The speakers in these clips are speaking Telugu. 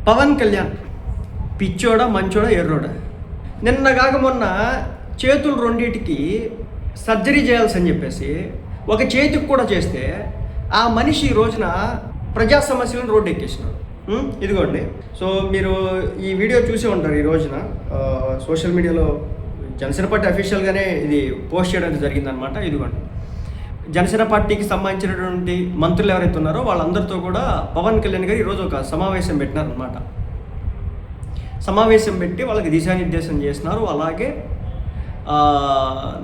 పవన్ కళ్యాణ్ పిచ్చోడా మంచోడా ఎర్రోడా? నిన్న కాక మొన్న చేతులు రెండింటికి సర్జరీ చేయాల్సి చెప్పేసి ఒక చేతికి కూడా చేస్తే ఆ మనిషి ఈ రోజున ప్రజా సమస్యలను రోడ్డు ఎక్కేసినాడు. ఇదిగోండి. సో మీరు ఈ వీడియో చూసే ఉంటారు. ఈ రోజున సోషల్ మీడియాలో జనసేన పార్టీ అఫీషియల్గానే ఇది పోస్ట్ చేయడం జరిగిందనమాట. ఇదిగోండి, జనసేన పార్టీకి సంబంధించినటువంటి మంత్రులు ఎవరైతే ఉన్నారో వాళ్ళందరితో కూడా పవన్ కళ్యాణ్ గారు ఈరోజు ఒక సమావేశం పెట్టినారనమాట. సమావేశం పెట్టి వాళ్ళకి దిశానిర్దేశం చేసినారు. అలాగే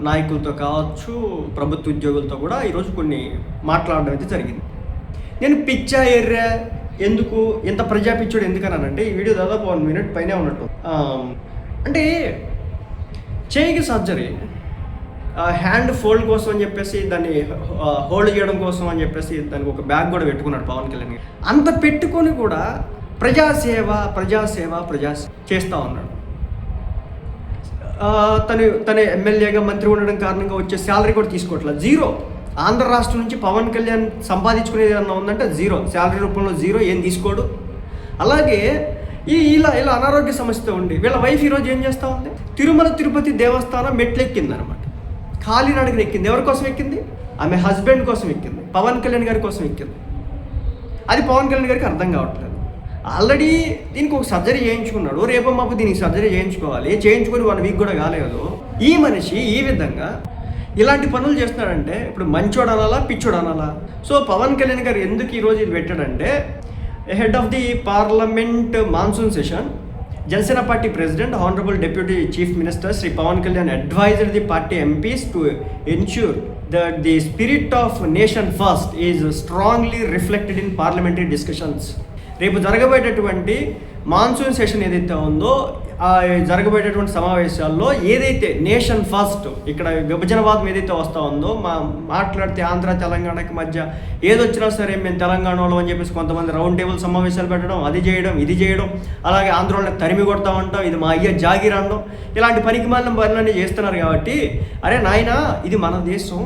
నాయకులతో కావచ్చు, ప్రభుత్వ ఉద్యోగులతో కూడా ఈరోజు కొన్ని మాట్లాడడం అయితే జరిగింది. నేను పిచ్చా ఎర్రా ఎందుకు, ఇంత ప్రజాపిచ్చుడు ఎందుకన్నానంటే ఈ వీడియో దాదాపు 1 minute పైనే ఉన్నట్టు. అంటే చేయికి సర్జరీ, హ్యాండ్ ఫోల్డ్ కోసం అని చెప్పేసి దాన్ని హోల్డ్ చేయడం కోసం అని చెప్పేసి దానికి ఒక బ్యాగ్ కూడా పెట్టుకున్నాడు పవన్ కళ్యాణ్. అంత పెట్టుకొని కూడా ప్రజాసేవ చేస్తూ ఉన్నాడు. తను ఎమ్మెల్యేగా మంత్రి ఉండడం కారణంగా వచ్చే శాలరీ కూడా తీసుకోవట్లేదు, జీరో. ఆంధ్ర రాష్ట్రం నుంచి పవన్ కళ్యాణ్ సంపాదించుకునేది ఏమన్నా ఉందంటే జీరో, శాలరీ రూపంలో జీరో, ఏం తీసుకోడు. అలాగే ఇలా అనారోగ్య సమస్యతో ఉండి వీళ్ళ వైఫ్ ఈరోజు ఏం చేస్తూ ఉంది, తిరుమల తిరుపతి దేవస్థానం మెట్లు ఎక్కింది అనమాట. కాలినడకన ఎక్కింది. ఎవరి కోసం ఎక్కింది? ఆమె హస్బెండ్ కోసం ఎక్కింది, పవన్ కళ్యాణ్ గారి కోసం ఎక్కింది. అది పవన్ కళ్యాణ్ గారికి అర్థం కావట్లేదు. ఆల్రెడీ దీనికి ఒక సర్జరీ చేయించుకున్నాడు, రేపో మాపు దీనికి సర్జరీ చేయించుకొని 1 week కూడా కాలేదు. ఈ మనిషి ఈ విధంగా ఇలాంటి పనులు చేస్తున్నాడంటే ఇప్పుడు మంచోడు అనాలా పిచ్చోడు అనాలా? సో పవన్ కళ్యాణ్ గారు ఎందుకు ఈరోజు ఇది పెట్టాడంటే, head of the parliament monsoon session, Janasena party president honourable deputy chief minister Shri Pawan Kalyan advised the party MPs to ensure that the spirit of nation first is strongly reflected in parliamentary discussions. రేపు జరగబోయేటటువంటి మాన్సూన్ సెషన్ ఏదైతే ఉందో, ఆ జరగబోయేటటువంటి సమావేశాల్లో ఏదైతే నేషన్ ఫస్ట్, ఇక్కడ విభజనవాదం ఏదైతే వస్తూ ఉందో, మాట్లాడితే ఆంధ్ర తెలంగాణకి మధ్య ఏదొచ్చినా సరే మేము తెలంగాణ వాళ్ళం అని చెప్పేసి కొంతమంది రౌండ్ టేబుల్ సమావేశాలు పెట్టడం, అది చేయడం ఇది చేయడం, అలాగే ఆంధ్రోళ్ళని తరిమి కొడతా ఉంటాం, ఇది మా అయ్య జాగిర్ అనడం, ఇలాంటి పనికి మాలిన పనులన్నీ చేస్తున్నారు. కాబట్టి అరే నాయన, ఇది మన దేశం,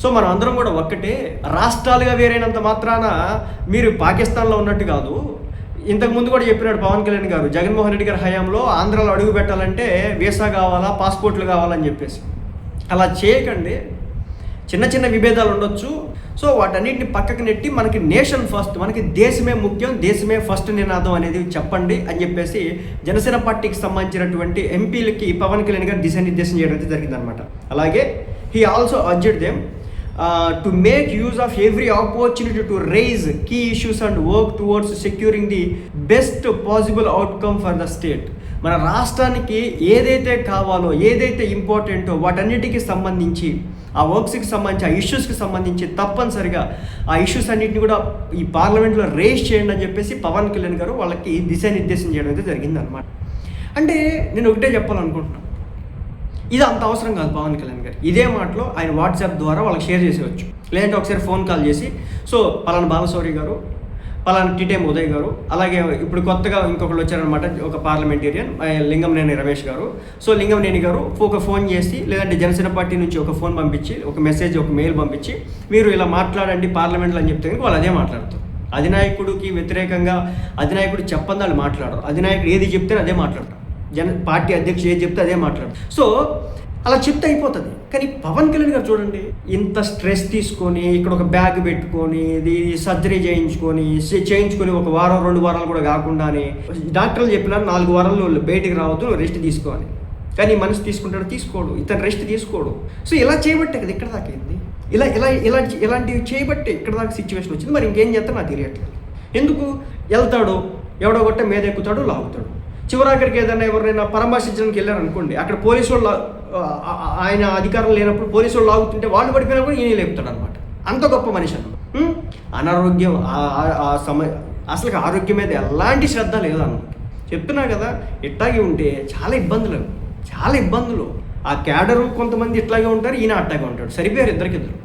సో మనం అందరం కూడా ఒక్కటే, రాష్ట్రాలుగా వేరైనంత మాత్రాన మీరు పాకిస్తాన్లో ఉన్నట్టు కాదు. ఇంతకుముందు కూడా చెప్పినాడు పవన్ కళ్యాణ్ గారు, జగన్మోహన్ రెడ్డి గారి హయాంలో ఆంధ్రాలో అడుగు పెట్టాలంటే వీసా కావాలా, పాస్పోర్ట్లు కావాలని చెప్పేసి. అలా చేయకండి. చిన్న చిన్న విభేదాలు ఉండొచ్చు, సో వాటన్నిటిని పక్కకు నెట్టి మనకి నేషన్ ఫస్ట్, మనకి దేశమే ముఖ్యం, దేశమే ఫస్ట్ నినాదం అనేది చెప్పండి అని చెప్పేసి జనసేన పార్టీకి సంబంధించినటువంటి ఎంపీలకి పవన్ కళ్యాణ్ గారు దిశానిర్దేశం చేయడం అయితే జరిగిందనమాట. అలాగే he also urged them to make use of every opportunity to raise key issues and work towards securing the best possible outcome for the state. మన రాష్ట్రానికి ఏదైతే కావాలో, ఏదైతే ఇంపార్టెంటో వాటన్నిటికీ సంబంధించి, ఆ వర్క్స్కి సంబంధించి, ఆ ఇష్యూస్కి సంబంధించి తప్పనిసరిగా ఆ ఇష్యూస్ అన్నింటినీ కూడా ఈ పార్లమెంట్లో రేస్ చేయండి అని చెప్పేసి పవన్ కళ్యాణ్ గారు వాళ్ళకి దిశానిర్దేశం చేయడం అయితే జరిగిందనమాట. అంటే నేను ఒకటే చెప్పాలనుకుంటున్నాను, ఇది అంత అవసరం కాదు పవన్ కళ్యాణ్ గారు. ఇదే మాటలో ఆయన వాట్సాప్ ద్వారా వాళ్ళకి షేర్ చేసేవచ్చు, లేదంటే ఒకసారి ఫోన్ కాల్ చేసి, సో పలానా బాలశౌరి గారు, పలానా టీటైమ్ ఉదయ్ గారు, అలాగే ఇప్పుడు కొత్తగా ఇంకొకళ్ళు వచ్చారనమాట, ఒక పార్లమెంటేరియన్ లింగంనేని రమేష్ గారు. సో లింగంనేని గారు ఒక ఫోన్ చేసి, లేదంటే జనసేన పార్టీ నుంచి ఒక ఫోన్ పంపించి, ఒక మెసేజ్, ఒక మెయిల్ పంపించి, మీరు ఇలా మాట్లాడండి పార్లమెంట్లో అని చెప్తే కనుక వాళ్ళు అదే మాట్లాడతారు. అధినాయకుడికి వ్యతిరేకంగా అధినాయకుడు చెప్పంది వాళ్ళు మాట్లాడరు, అధినాయకుడు ఏది చెప్తే అదే మాట్లాడతారు, పార్టీ అధ్యక్షుడు ఏది చెప్తే అదే మాట్లాడరు. సో అలా చెప్తే అయిపోతుంది. కానీ పవన్ కళ్యాణ్ గారు చూడండి, ఇంత స్ట్రెస్ తీసుకొని ఇక్కడ ఒక బ్యాగ్ పెట్టుకొని ఇది సర్జరీ చేయించుకొని 1 వారం 2 వారాలు కూడా కాకుండానే డాక్టర్లు చెప్పినారు 4 వారాలు బయటికి రావద్దు, రెస్ట్ తీసుకోవాలి. కానీ మనిషి తీసుకుంటాడు, తీసుకోడు, ఇతను రెస్ట్ తీసుకోడు. సో ఇలా చేయబట్టే కదా ఇక్కడ దాకా అయింది. ఇలాంటివి చేయబట్టే ఇక్కడ దాకా సిచ్యువేషన్ వచ్చింది. మరి ఇంకేం చేస్తారో నాకు తెలియట్లేదు. ఎందుకు వెళ్తాడు, ఎవడో కొట్టే మీద ఎక్కుతాడు, లాగుతాడు. చివరాఖరికి ఏదైనా ఎవరైనా పరామర్శించడానికి వెళ్ళారనుకోండి, అక్కడ పోలీసు వాళ్ళు, ఆయన అధికారం లేనప్పుడు పోలీసు వాళ్ళు లాగుతుంటే వాళ్ళు పడిపోయినా కూడా ఈయన లేపుతాడు అనమాట. అంత గొప్ప మనిషి అన్నమాట. అనారోగ్యం, అసలు ఆరోగ్యం మీద ఎలాంటి శ్రద్ధ లేదన్నమాట. చెప్తున్నా కదా, ఇట్లాగే ఉంటే చాలా ఇబ్బందులు. ఆ క్యాడరు కొంతమంది ఇట్లాగే ఉంటారు, ఈయన అట్లాగే ఉంటాడు, సరిపోయారు ఇద్దరికిద్దరు.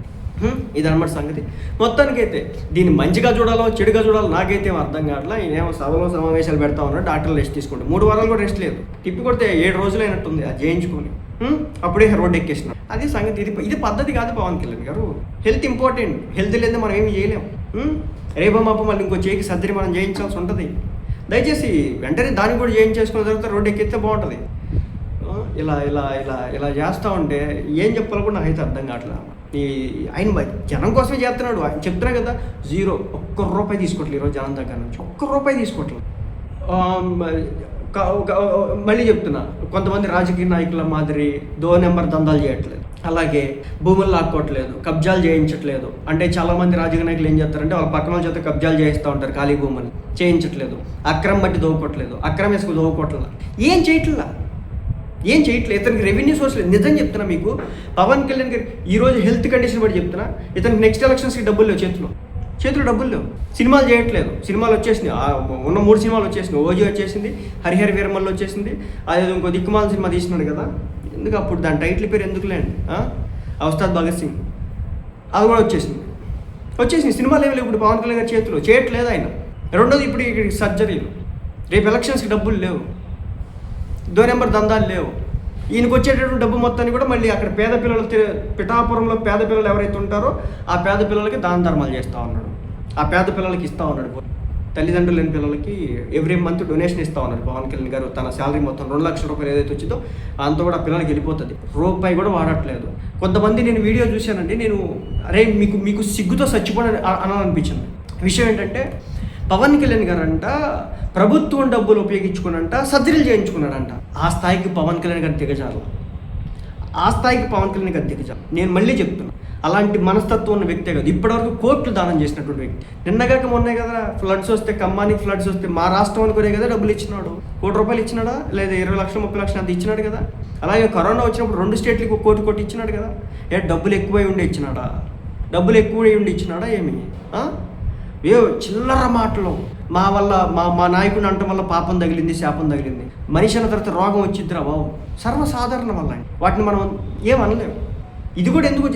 ఇదన్నమాట సంగతి. మొత్తానికైతే దీన్ని మంచిగా చూడాలో చెడుగా చూడాలో నాకైతే అర్థం కావట్లా. ఈయనేమో సభలో సమావేశాలు పెడతా ఉన్నాడు, డాక్టర్లు రెస్ట్ తీసుకుంటాడు. 3 వారాలు కూడా రెస్ట్ లేదు, తిప్పి కొడితే 7 రోజులు అయినట్టుంది అది చేయించుకొని. అప్పుడే రోడ్ ఎక్కేసినాం. అది సంగతి. ఇది పద్ధతి కాదు పవన్ కళ్యాణ్ గారు. హెల్త్ ఇంపార్టెంట్, హెల్త్ లేదా మనం ఏమి చేయలేము. రేపో మాపో మళ్ళీ ఇంకో చేయికి సర్జరీ మనం చేయించాల్సి ఉంటుంది. దయచేసి వెంటనే దాన్ని కూడా ఏం చేసుకున్న తర్వాత రోడ్డు ఎక్కితే బాగుంటుంది. ఇలా ఇలా ఇలా ఇలా చేస్తూ ఉంటే ఏం చెప్పాలో కూడా నాకైతే అర్థం కావట్లేదు. ఆయన జనం కోసమే చేస్తున్నాడు. ఆయన చెప్తున్నా కదా, జీరో, ₹1 తీసుకోవట్లేదు ఈరోజు జనం దగ్గర నుంచి, ₹1 తీసుకోవట్లేదు. మళ్ళీ చెప్తున్నా, కొంతమంది రాజకీయ నాయకుల మాదిరి నెంబర్ దందాలు చేయట్లేదు, అలాగే భూములు లాక్కోవట్లేదు, కబ్జాలు చేయించట్లేదు. అంటే చాలామంది రాజకీయ నాయకులు ఏం చేస్తారంటే వాళ్ళ పక్కన వాళ్ళ చేత కబ్జాలు చేయిస్తూ ఉంటారు, ఖాళీ భూములు చేయించట్లేదు, అక్రమం బట్టి దోవుకోవట్లేదు, అక్రమ ఇసుకు దోవుకోవట్లేదు, ఏం చేయట్లేదు. ఇతనికి రెవెన్యూ సోర్స్ లేదు. నిజం చెప్తున్నా మీకు, పవన్ కళ్యాణ్ గారు ఈరోజు హెల్త్ కండిషన్ బట్టి చెప్తున్నా, ఇతనికి నెక్స్ట్ ఎలక్షన్స్కి డబ్బులు లేవు, చేతిలో డబ్బులు లేవు. సినిమాలు చేయట్లేదు, సినిమాలు వచ్చేసినాయి, ఉన్న 3 సినిమాలు వచ్చేసినాయి. ఓజీ వచ్చేసింది, హరిహర వీరమల్లు వచ్చేసింది, అదే ఇంకో దిక్కుమాల సినిమా తీసినాడు కదా, ఎందుకు అప్పుడు దాని టైటిల్ పేరు ఎందుకులేండి, ఉస్తాద్ భగత్ సింగ్, అది కూడా వచ్చేసింది. సినిమాలు ఏమి లేవు ఇప్పుడు పవన్ కళ్యాణ్ గారి చేతిలో, చేయట్లేదు ఆయన. రెండోది, ఇప్పుడు ఇక్కడ సర్జరీలు, రేపు ఎలక్షన్స్కి డబ్బులు లేవు, నెంబర్ దందాలు లేవు. ఈయనకు వచ్చేటటువంటి డబ్బు మొత్తాన్ని కూడా మళ్ళీ అక్కడ పేద పిల్లలు, పిఠాపురంలో పేద పిల్లలు ఎవరైతే ఉంటారో ఆ పేద పిల్లలకి దాన ధర్మాలు చేస్తూ ఉన్నాడు, ఆ పేద పిల్లలకి ఇస్తూ ఉన్నాడు. తల్లిదండ్రులు లేని పిల్లలకి ఎవ్రీ మంత్ డొనేషన్ ఇస్తూ ఉన్నాడు పవన్ కళ్యాణ్ గారు. తన శాలరీ మొత్తం ₹2 లక్షలు ఏదైతే వచ్చిందో అంత కూడా పిల్లలకి వెళ్ళిపోతుంది, ₹1 కూడా వాడట్లేదు. కొంతమంది నేను వీడియో చూశానండి, నేను అరే మీకు సిగ్గుతో చచ్చిపోయి అనాలనిపించింది. విషయం ఏంటంటే, పవన్ కళ్యాణ్ గారు అంట ప్రభుత్వం డబ్బులు ఉపయోగించుకున్నంట సర్జరీలు చేయించుకున్నాడంట. ఆ స్థాయికి పవన్ కళ్యాణ్ గారు దిగజారు. నేను మళ్ళీ చెప్తున్నా, అలాంటి మనస్తత్వం ఉన్న వ్యక్తే కాదు, ఇప్పటివరకు కోట్లు దానం చేసినటువంటి వ్యక్తి. నిన్నగాక మొన్నే కదా ఫ్లడ్స్ వస్తే, ఖమ్మానికి ఫ్లడ్స్ వస్తే మా రాష్ట్రం అనుకునే కదా డబ్బులు ఇచ్చినాడు. ₹1 ఇచ్చినాడా, లేదా 20 లక్షలు 30 లక్షలు అంత ఇచ్చినాడు కదా. అలాగే కరోనా వచ్చినప్పుడు 2 స్టేట్లకు ₹1 ఇచ్చినాడు కదా. డబ్బులు ఎక్కువై ఉండి ఇచ్చినాడా ఏమి? చిల్లర మాటలు, మా వల్ల మా నాయకుడిని అంటం వల్ల పాపం తగిలింది, శాపం తగిలింది, మనిషి అన్న తర్వాత రోగం వచ్చిద్దిరా బాబు, సర్వసాధారణం వల్ల వాటిని మనం ఏమనలేము. ఇది కూడా ఎందుకు,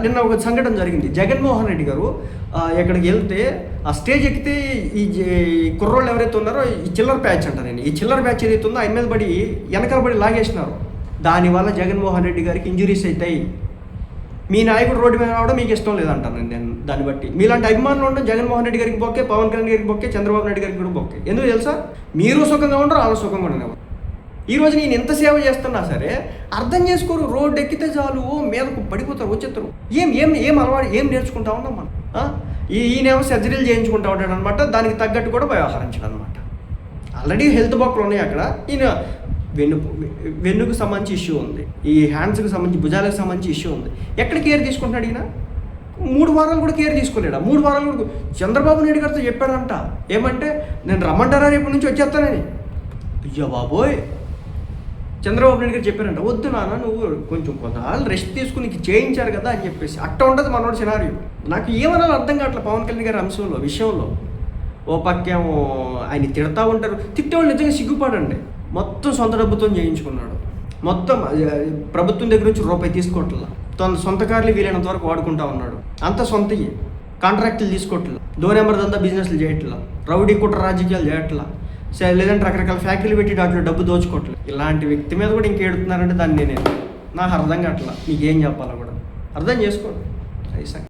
నిన్న ఒక సంఘటన జరిగింది. జగన్మోహన్ రెడ్డి గారు ఎక్కడికి వెళ్తే ఆ స్టేజ్ ఎక్కితే ఈ కుర్రోళ్ళు ఎవరైతే ఉన్నారో ఈ చిల్లర బ్యాచ్ అంట, నేను ఈ చిల్లర బ్యాచ్ ఏదైతే ఉందో ఆయన మీద పడి వెనకాల పడి లాగేసినారు. దానివల్ల జగన్మోహన్ రెడ్డి గారికి ఇంజురీస్ అవుతాయి. మీ నాయకుడు రోడ్డు మీద రావడం మీకు ఇష్టం లేదంటాను నేను. దాన్ని బట్టి మీలాంటి అభిమానులు ఉండడం జగన్మోహన్ రెడ్డి గారికి బొక్కే, పవన్ కళ్యాణ్ గారికి బొక్కే, చంద్రబాబు నాయుడు గారికి కూడా బొక్కే. ఎందుకు తెలుసా? మీరు సుఖంగా ఉండరు, వాళ్ళు సుఖంగా ఉండేవారు. ఈరోజు నేను ఎంత సేవ చేస్తున్నా సరే అర్థం చేసుకోరు. రోడ్డు ఎక్కితే చాలు మీదకు పడిపోతారు, వచ్చేస్తారు. ఏం అలవాటు, ఏం నేర్చుకుంటా ఉన్నాం మనం? ఈయనేమో సర్జరీలు చేయించుకుంటా ఉంటాడు అనమాట, దానికి తగ్గట్టు కూడా వ్యవహరించడం అనమాట. ఆల్రెడీ హెల్త్ బొక్కలు ఉన్నాయి అక్కడ. ఈయన వెన్నుకు సంబంధించి ఇష్యూ ఉంది, ఈ హ్యాండ్స్కి సంబంధించి, భుజాలకు సంబంధించి ఇష్యూ ఉంది. ఎక్కడ కేర్ తీసుకుంటున్నాడు ఈయన? 3 వారాలు కూడా కేర్ తీసుకోలేడా? 3 వారాలు కూడా చంద్రబాబు నాయుడు గారితో చెప్పాడంట, ఏమంటే నేను రమ్మంటారా రేపు నుంచి వచ్చేస్తానని. అయ్యో బాబోయ్, చంద్రబాబు నాయుడు గారు చెప్పారంట, వద్దు నాన్న నువ్వు కొంచెం కొంతకాలం రెస్ట్ తీసుకుని చేయించారు కదా అని చెప్పేసి. అట్ట ఉండదు మనోడు సినారియో. నాకు ఏమన్నా అర్థం కావట్లేదు పవన్ కళ్యాణ్ గారి విషయంలో. ఓ పక్కేమో ఆయన తిడతా ఉంటారు, తిట్టేవాళ్ళు నిజంగా సిగ్గుపడండి. మొత్తం సొంత డబ్బుతో చేయించుకున్నాడు, మొత్తం ప్రభుత్వం దగ్గర నుంచి ₹1 తీసుకోవట్లా, తన సొంత కార్లు వీలైనంత వరకు వాడుకుంటా ఉన్నాడు. అంత సొంతయ్యి, కాంట్రాక్టులు తీసుకోవట్లా, నెంబర్ దంతా బిజినెస్లు చేయట్లా, రౌడీ కుట్ర రాజకీయాలు చేయట్లా, లేదంటే రకరకాల ఫ్యాక్టరీలు పెట్టి దాంట్లో డబ్బు దోచుకోవట్లేదు. ఇలాంటి వ్యక్తి మీద కూడా ఇంకేడుతున్నారంటే దాన్ని నాకు అర్థం కావట్లా. మీకేం చెప్పాలో కూడా అర్థం చేసుకోండి.